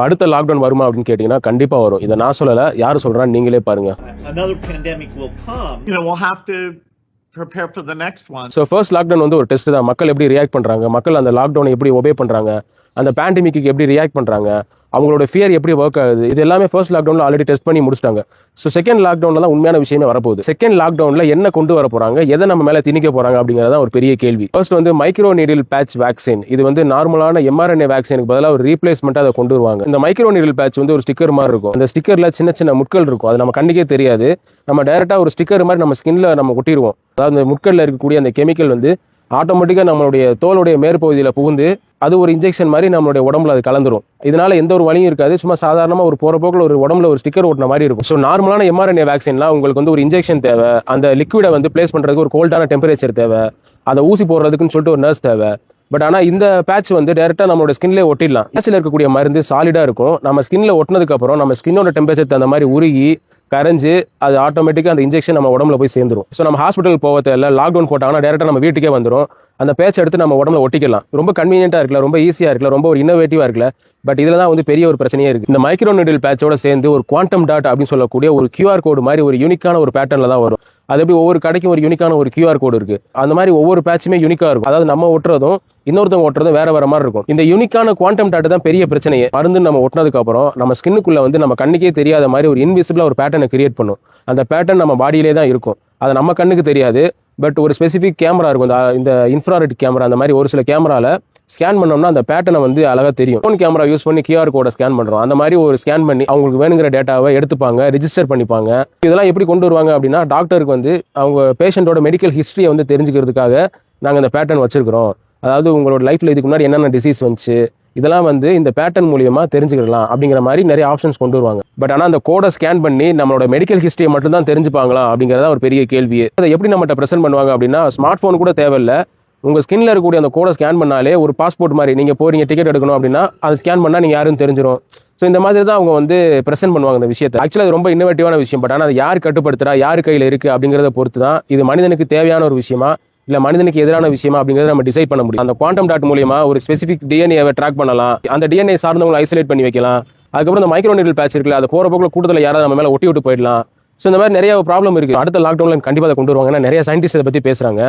அடுத்த லாக்டவுன் வருமா அப்படின்னு கேட்டீங்கன்னா கண்டிப்பா வரும். இதை நான் சொல்லல, யாரு சொல்றான்னு நீங்களே பாருங்க. Another pandemic will come. We'll have to prepare for the next one. So first lockdown வந்து ஒரு டெஸ்ட் தான். மக்கள் எப்படி ரியாக்ட் பண்றாங்க, மக்கள் அந்த லாக்டவுனை எப்படி ஒபே பண்றாங்க, அந்த பேண்டமிக்கு எப்படி ரியாக்ட் பண்றாங்க, அவங்களோட ஃபியர் எப்படி ஒர்க் ஆகுது, இது எல்லாமே ஃபர்ஸ்ட் லாக்டவுன்ல ஆல்ரெடி டெஸ்ட் பண்ணி முடிச்சிட்டாங்க. ஸோ செகண்ட் லாக்டவுன்ல தான் உண்மையான விஷயமே வரப்போகுது. செகண்ட் லாக்டவுன்ல என்ன கொண்டு வர போறாங்க, எதை நம்ம மேல திணிக்க போறாங்க அப்படிங்கறத ஒரு பெரிய கேள்வி. ஃபர்ஸ்ட் வந்து மைக்ரோ நீடில் பேட்ச் வேக்சின். இது வந்து நார்மலான mRNA வேக்சினுக்கு பதிலாக ஒரு ரீப்ளேஸ்மெண்ட் அதை கொண்டு வருவாங்க. இந்த மைக்ரோ நீடில் பேட்ச் வந்து ஒரு ஸ்டிக்கர் மாதிரி இருக்கும். அந்த ஸ்டிக்கர்ல சின்ன சின்ன முட்கள் இருக்கும். அது நம்ம கண்ணுக்கே தெரியாது. நம்ம டைரக்டா ஒரு ஸ்டிக்கர் மாதிரி நம்ம ஸ்கின்ல நம்ம ஒட்டிடுவோம். அதாவது அந்த முட்கள்ல இருக்கக்கூடிய அந்த கெமிக்கல் வந்து ஆட்டோமேட்டிக்காக நம்மளுடைய தோலுடைய மேற்பகுதியில் புகுந்து அது ஒரு இன்ஜெக்ஷன் மாதிரி நம்மளுடைய உடம்புல அது கலந்துரும். இதனால எந்த ஒரு வலியும் இருக்காது. சும்மா சாதாரணமாக ஒரு போகிற போக்கில் ஒரு உடம்புல ஒரு ஸ்டிக்கர் ஓட்டின மாதிரி இருக்கும். ஸோ நார்மலான mRNA வேக்சின்லாம் உங்களுக்கு வந்து ஒரு இன்ஜெக்ஷன் தேவை, அந்த லிக்விடை வந்து பிளேஸ் பண்ணுறதுக்கு ஒரு கோல்டான டெம்பரேச்சர் தேவை, அதை ஊசி போடுறதுக்குன்னு சொல்லிட்டு ஒரு நர்ஸ் தேவை. பட் ஆனால் இந்த பேட்ச் வந்து டேரெக்டாக நம்மளோட ஸ்கின்லேயே ஒட்டிடலாம். பேட்சில் இருக்கக்கூடிய மருந்து சாலிடாக இருக்கும். நம்ம ஸ்கின்ல ஒட்டினதுக்கு அப்புறம் நம்ம ஸ்கின்னோட டெம்பரேச்சர் தகுந்த மாதிரி உருகி கரைஞ்சு அது ஆட்டோமேட்டிக்காக அந்த இன்ஜெக்ஷன் நம்ம உடம்புல போய் சேர்ந்துரும். ஸோ நம்ம ஹாஸ்பிட்டல் போக தேவையில்ல. லாக்டவுன் போட்டாங்கன்னா டேரெக்டாக நம்ம வீட்டுக்கே வந்துடும். அந்த பேட்ச் எடுத்து நம்ம உடம்புல ஒட்டிக்கலாம். ரொம்ப கன்வீனியன்ட்டாக இருக்கல, ரொம்ப ஈஸியாக இருக்கல, ரொம்ப ஒரு இன்னோவேட்டிவாக இருக்கல. பட் இதில் தான் வந்து பெரிய ஒரு பிரச்சனையே இருக்குது. இந்த மைக்ரோ நீடில் பேட்சோட சேர்ந்து ஒரு குவாண்டம் டாட் அப்படின்னு சொல்லக்கூடிய ஒரு QR கோடு மாதிரி ஒரு யூனிக்கான ஒரு பேட்டர்னில் தான் வரும். அது எப்படி ஒவ்வொரு கடைக்கும் ஒரு யூனிக்கான ஒரு QR கோடு இருக்குது. அந்த மாதிரி ஒவ்வொரு பேட்சுமே யூனிக்காக இருக்கும். அதாவது நம்ம ஒட்டுறதும் இன்னொருத்தவங்க ஒட்டுறதும் வேற வேற மாதிரி இருக்கும். இந்த யூனிக்கான குவாண்டம் டாட் தான் பெரிய பிரச்சனையே. மருந்து நம்ம ஒட்டினதுக்கு அப்புறம் நம்ம ஸ்கின்னுக்குள்ள வந்து நம்ம கண்ணுக்கே தெரியாத மாதிரி ஒரு இன்விசிபிளா ஒரு பேட்டர்னை கிரியேட் பண்ணும். அந்த பேட்டர்ன் நம்ம பாடியிலே தான் இருக்கும். அது நம்ம கண்ணுக்கு தெரியாது. பட் ஒரு ஸ்பெசிஃபிக் கேமரா இருக்கும். இந்த இன்ஃப்ராரெட் கேமரா, அந்த மாதிரி ஒரு சில கேமரால ஸ்கேன் பண்ணோம்னா அந்த பேட்டர்னை வந்து அழகா தெரியும். ஃபோன் கேமரா யூஸ் பண்ணி QR கோடை ஸ்கேன் பண்றோம். அந்த மாதிரி ஒரு ஸ்கேன் பண்ணி அவங்களுக்கு வேணுங்கிற டேட்டாவை எடுத்துப்பாங்க, ரிஜிஸ்டர் பண்ணிப்பாங்க. இதெல்லாம் எப்படி கொண்டு வருவாங்க அப்படின்னா, டாக்டருக்கு வந்து அவங்க பேஷண்டோட மெடிக்கல் ஹிஸ்டரியை வந்து தெரிஞ்சுக்கிறதுக்காக நாங்கள் இந்த பேட்டர்ன் வச்சிருக்கிறோம். அதாவது உங்களோட லைஃப்ல இதுக்கு முன்னாடி என்னென்ன டிசீஸ் வந்துச்சு, இதெல்லாம் வந்து இந்த பேட்டர்ன் மூலியமா தெரிஞ்சுக்கலாம் அப்படிங்கிற மாதிரி நிறைய ஆப்ஷன்ஸ் கொண்டு வருவாங்க. பட் ஆனால் அந்த கோடை ஸ்கேன் பண்ணி நம்மளோட மெடிக்கல் ஹிஸ்டரியை மட்டும் தான் தெரிஞ்சுப்பாங்களா அப்படிங்கிறத ஒரு பெரிய கேள்வியே. அதை எப்படி நம்மகிட்ட ப்ரெசென்ட் பண்ணுவாங்க அப்படின்னா, ஸ்மார்ட் ஃபோன் கூட தேவையில்லை. உங்க ஸ்கின்ல இருக்கக்கூடிய அந்த கோடை ஸ்கேன் பண்ணாலே ஒரு பாஸ்போர்ட் மாதிரி, நீங்க போறீங்க டிக்கெட் எடுக்கணும் அப்படின்னா அதை ஸ்கேன் பண்ணா நீங்க யாருன்னு தெரிஞ்சிடும். ஸோ இந்த மாதிரி தான் அவங்க வந்து ப்ரெசென்ட் பண்ணுவாங்க இந்த விஷயத்தை. ஆக்சுவலாக அது ரொம்ப இன்னோவேட்டிவான விஷயம். பட் ஆனால் அது யார் கட்டுப்படுத்துறா, யார் கையில் இருக்கு அப்படிங்கிறத பொறுத்து தான் இது மனிதனுக்கு தேவையான ஒரு விஷயமா இல்ல மனிதனுக்கு எதிரான விஷயமா அப்படிங்கறத நம்ம டிசைட் பண்ண முடியும். அந்த குவாண்டம் டாட் மூலியமா ஒரு ஸ்பெசிபிக் டிஎன்ஏவை ட்ராக் பண்ணலாம். அந்த டிஎன்ஏ சார்ந்தவங்களை ஐசோலேட் பண்ணி வைக்கலாம். அதுக்கப்புறம் இந்த மைக்ரோ நீடில் பேட்ச் இருக்குல்ல, அதை போற போக்குல கூட்டத்தில் யாராவது நம்ம மேல ஒட்டி விட்டு போயிடலாம். ஸோ இந்த மாதிரி நிறைய ப்ராப்ளம் இருக்கு. அடுத்த லாக்டவுன்ல கண்டிப்பாக அதை கொண்டு வருவாங்க. ஏன்னா நிறைய சயின்டிஸ்ட் இதை பத்தி பேசுறாங்க.